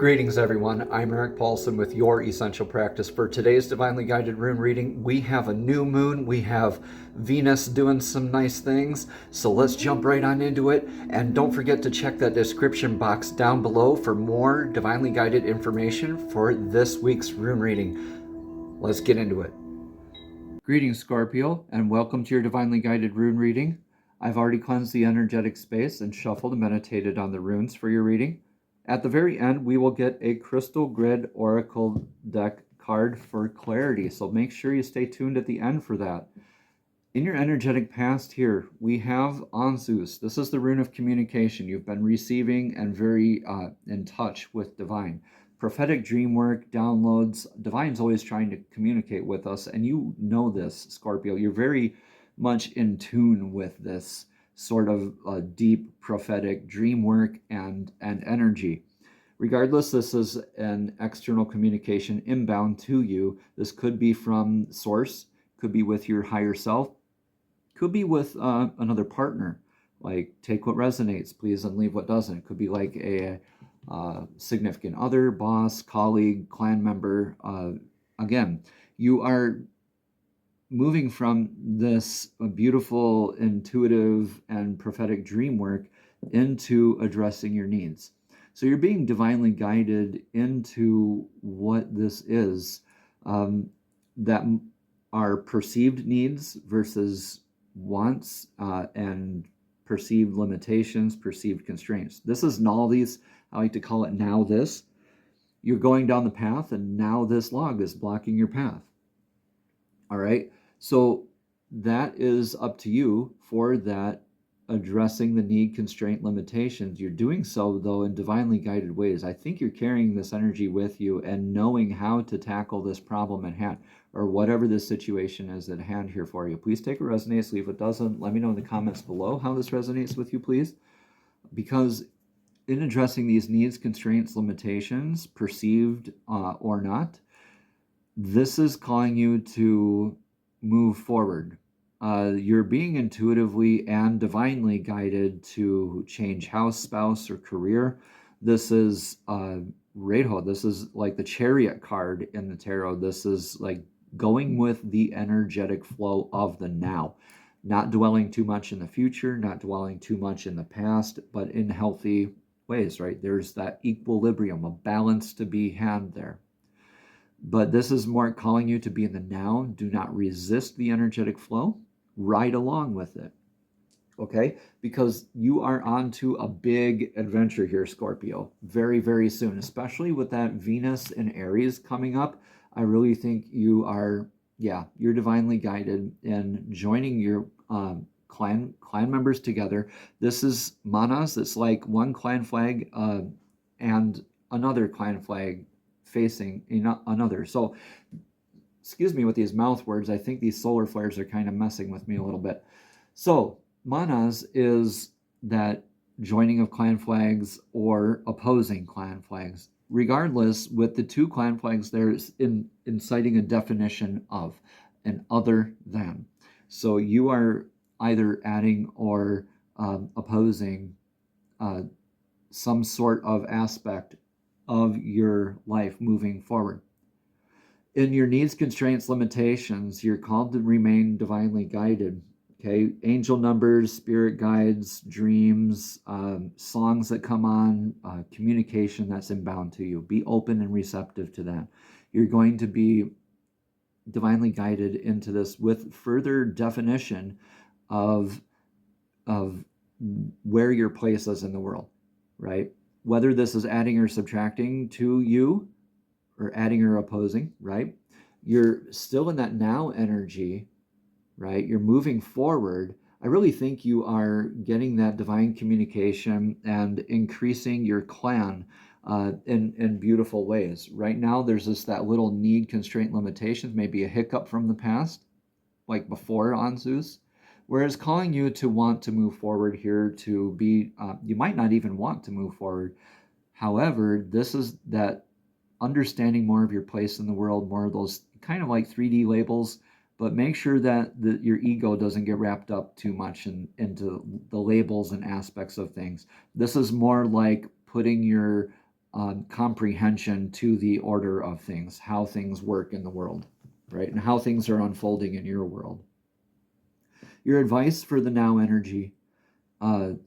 Greetings everyone, I'm Eric Paulson with Your Essential Practice. For today's Divinely Guided Rune reading, we have a new moon, we have Venus doing some nice things, so let's jump right on into it. And don't forget to check that description box down below for more Divinely Guided information for this week's rune reading. Let's get into it. Greetings Scorpio, and welcome to your Divinely Guided Rune reading. I've already cleansed the energetic space and shuffled and meditated on the runes for your reading. At the very end, we will get a crystal grid oracle deck card for clarity, so make sure you stay tuned at the end for that. In your energetic past here, we have Anzus. This is the rune of communication. You've been receiving and very in touch with Divine. Prophetic dream work, downloads. Divine's always trying to communicate with us, and you know this, Scorpio. You're very much in tune with this sort of deep prophetic dream work and energy. Regardless, this is an external communication inbound to you. This could be from source, could be with your higher self, could be with another partner. Like, take what resonates, please, and leave what doesn't. It could be like a significant other, boss, colleague, clan member. Again, you are moving from this beautiful, intuitive, and prophetic dream work into addressing your needs. So you're being divinely guided into what this is, that are perceived needs versus wants, and perceived limitations, perceived constraints. This is nullities. I like to call it now this. You're going down the path, and now this log is blocking your path. All right? So that is up to you for that, addressing the need, constraint, limitations. You're doing so, though, in divinely guided ways. I think you're carrying this energy with you and knowing how to tackle this problem at hand, or whatever this situation is at hand here for you. Please take what resonates, leave what doesn't. Let me know in the comments below how this resonates with you, please. Because in addressing these needs, constraints, limitations, perceived or not, this is calling you to move forward. You're being intuitively and divinely guided to change house, spouse, or career. This is Reho. This is like the Chariot card in the tarot. This is like going with the energetic flow of the now. Not dwelling too much in the future, not dwelling too much in the past, but in healthy ways, right? There's that equilibrium, a balance to be had there. But this is more calling you to be in the now. Do not resist the energetic flow. Ride along with it, okay? Because you are onto a big adventure here, Scorpio, very, very soon, especially with that Venus in Aries coming up. I really think you are, you're divinely guided in joining your clan members together. This is manas. It's like one clan flag and another clan flag facing another. So excuse me with these mouth words. I think these solar flares are kind of messing with me a little bit. So manas is that joining of clan flags or opposing clan flags. Regardless, with the two clan flags, there's inciting a definition of an other than. So you are either adding or opposing some sort of aspect of your life moving forward. In your needs, constraints, limitations, you're called to remain divinely guided. Okay, angel numbers, spirit guides, dreams, songs that come on, communication that's inbound to you. Be open and receptive to that. You're going to be divinely guided into this with further definition of where your place is in the world, right? Whether this is adding or subtracting to you, or adding or opposing, right? You're still in that now energy, right? You're moving forward. I really think you are getting that divine communication and increasing your clan in beautiful ways. Right now, there's that little need, constraint, limitations, maybe a hiccup from the past, like before Anzus, whereas calling you to want to move forward here, to be, you might not even want to move forward. However, this is that understanding more of your place in the world, more of those kind of like 3D labels, but make sure that your ego doesn't get wrapped up too much into the labels and aspects of things. This is more like putting your comprehension to the order of things, how things work in the world, right? And how things are unfolding in your world. Your advice for the now energy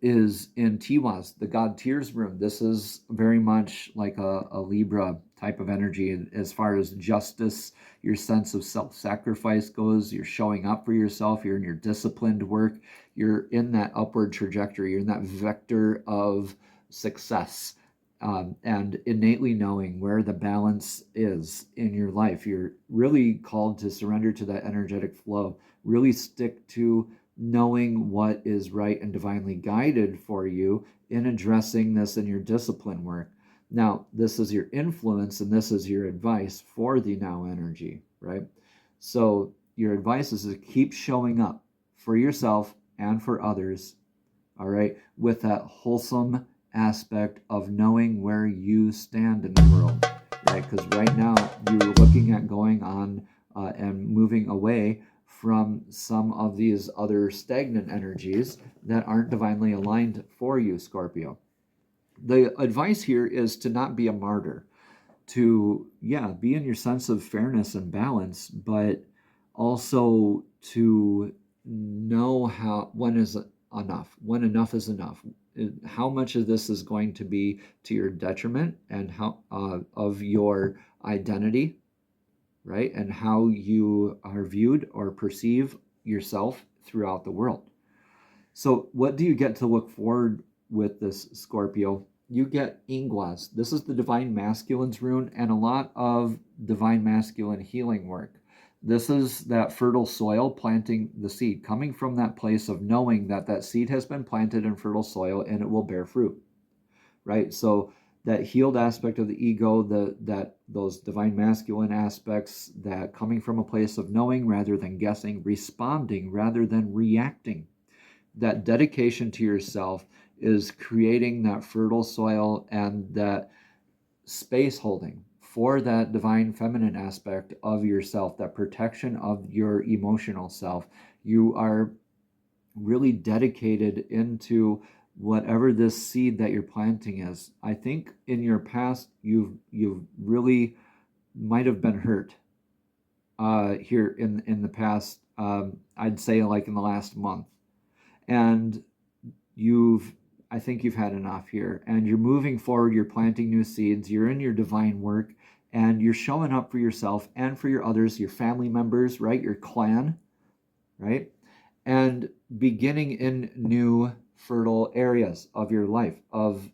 is in Tiwaz, the God Tears rune. This is very much like a Libra type of energy as far as justice, your sense of self-sacrifice goes. You're showing up for yourself. You're in your disciplined work. You're in that upward trajectory. You're in that vector of success. And innately knowing where the balance is in your life. You're really called to surrender to that energetic flow. Really stick to knowing what is right and divinely guided for you in addressing this in your discipline work. Now, this is your influence and this is your advice for the now energy, right? So your advice is to keep showing up for yourself and for others, all right, with that wholesome aspect of knowing where you stand in the world, right? Because right now you're looking at going on and moving away from some of these other stagnant energies that aren't divinely aligned for you, Scorpio. The advice here is to not be a martyr, to, be in your sense of fairness and balance, but also to know when is enough, when enough is enough, how much of this is going to be to your detriment and how of your identity, right? And how you are viewed or perceive yourself throughout the world. So what do you get to look forward with this, Scorpio? You get Ingwas. This is the divine masculine's rune and a lot of divine masculine healing work. This is that fertile soil planting the seed, coming from that place of knowing that that seed has been planted in fertile soil and it will bear fruit, right? So that healed aspect of the ego, those divine masculine aspects, that coming from a place of knowing rather than guessing, responding rather than reacting. That dedication to yourself is creating that fertile soil and that space holding for that divine feminine aspect of yourself, that protection of your emotional self. You are really dedicated into whatever this seed that you're planting is. I think in your past you've really might have been hurt here in the past. I'd say like in the last month, and I think you've had enough here, and you're moving forward. You're planting new seeds. You're in your divine work, and you're showing up for yourself and for your others, your family members, right? Your clan, right? And beginning in new fertile areas of your life, of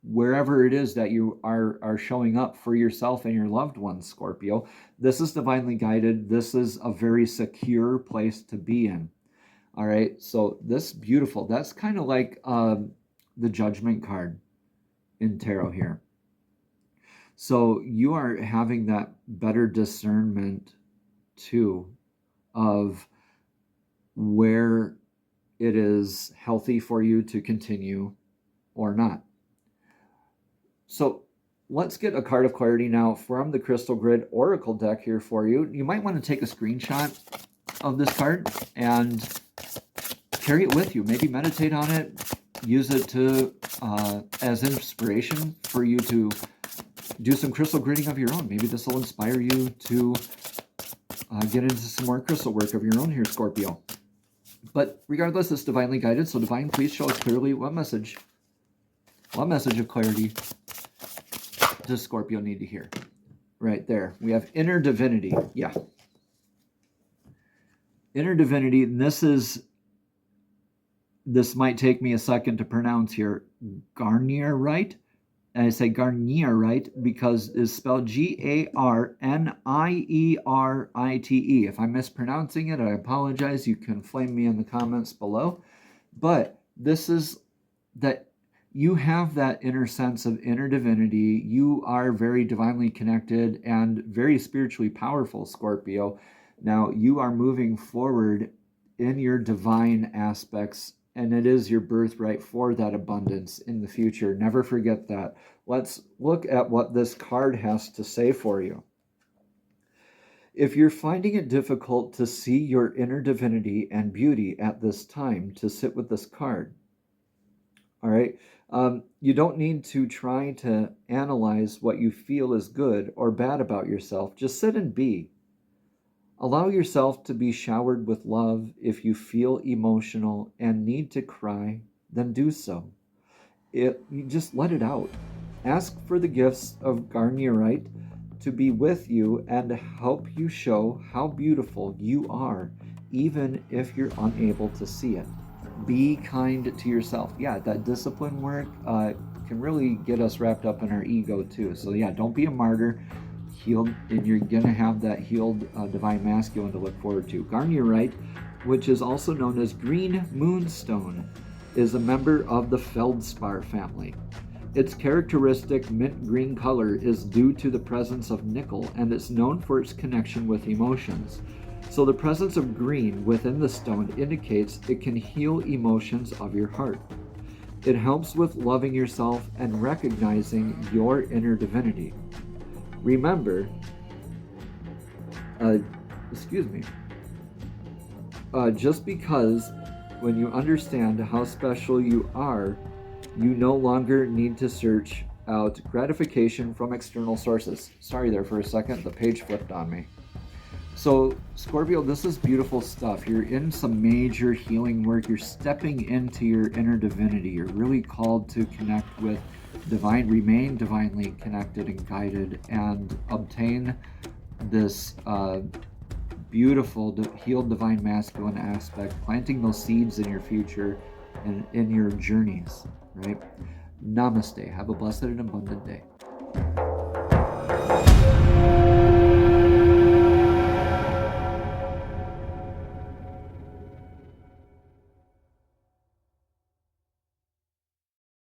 wherever it is that you are showing up for yourself and your loved ones, Scorpio. This is divinely guided. This is a very secure place to be in. All right, so this beautiful. That's kind of like the Judgment card in tarot here. So you are having that better discernment too of where it is healthy for you to continue or not. So let's get a card of clarity now from the Crystal Grid Oracle deck here for you. You might want to take a screenshot of this card and carry it with you. Maybe meditate on it. Use it to as inspiration for you to do some crystal gridding of your own. Maybe this will inspire you to get into some more crystal work of your own here, Scorpio. But regardless, it's divinely guided. So divine, please show us clearly what message of clarity does Scorpio need to hear? Right there. We have inner divinity. Yeah. Inner divinity. And this might take me a second to pronounce here. Garnierite. And I say Garnierite because it's spelled Garnierite. If I'm mispronouncing it, I apologize. You can flame me in the comments below. But this is that you have that inner sense of inner divinity. You are very divinely connected and very spiritually powerful, Scorpio. Now, you are moving forward in your divine aspects, and it is your birthright for that abundance in the future. Never forget that. Let's look at what this card has to say for you. If you're finding it difficult to see your inner divinity and beauty at this time, to sit with this card, All right. You don't need to try to analyze what you feel is good or bad about yourself. Just sit and be. Allow yourself to be showered with love. If you feel emotional and need to cry, then do so. You just let it out. Ask for the gifts of Garnierite to be with you and help you show how beautiful you are, even if you're unable to see it. Be kind to yourself. Yeah, that discipline work can really get us wrapped up in our ego too. So yeah, don't be a martyr. Healed, and you're gonna have that healed divine masculine to look forward to. Garnierite, which is also known as green moonstone, is a member of the feldspar family. Its characteristic mint green color is due to the presence of nickel, and it's known for its connection with emotions. So the presence of green within the stone indicates it can heal emotions of your heart. It helps with loving yourself and recognizing your inner divinity. Remember, just because when you understand how special you are, you no longer need to search out gratification from external sources. Sorry there for a second, the page flipped on me. So Scorpio, this is beautiful stuff. You're in some major healing work. You're stepping into your inner divinity. You're really called to connect with divine, remain divinely connected and guided, and obtain this beautiful healed divine masculine aspect, planting those seeds in your future and in your journeys, right? Namaste. Have a blessed and abundant day.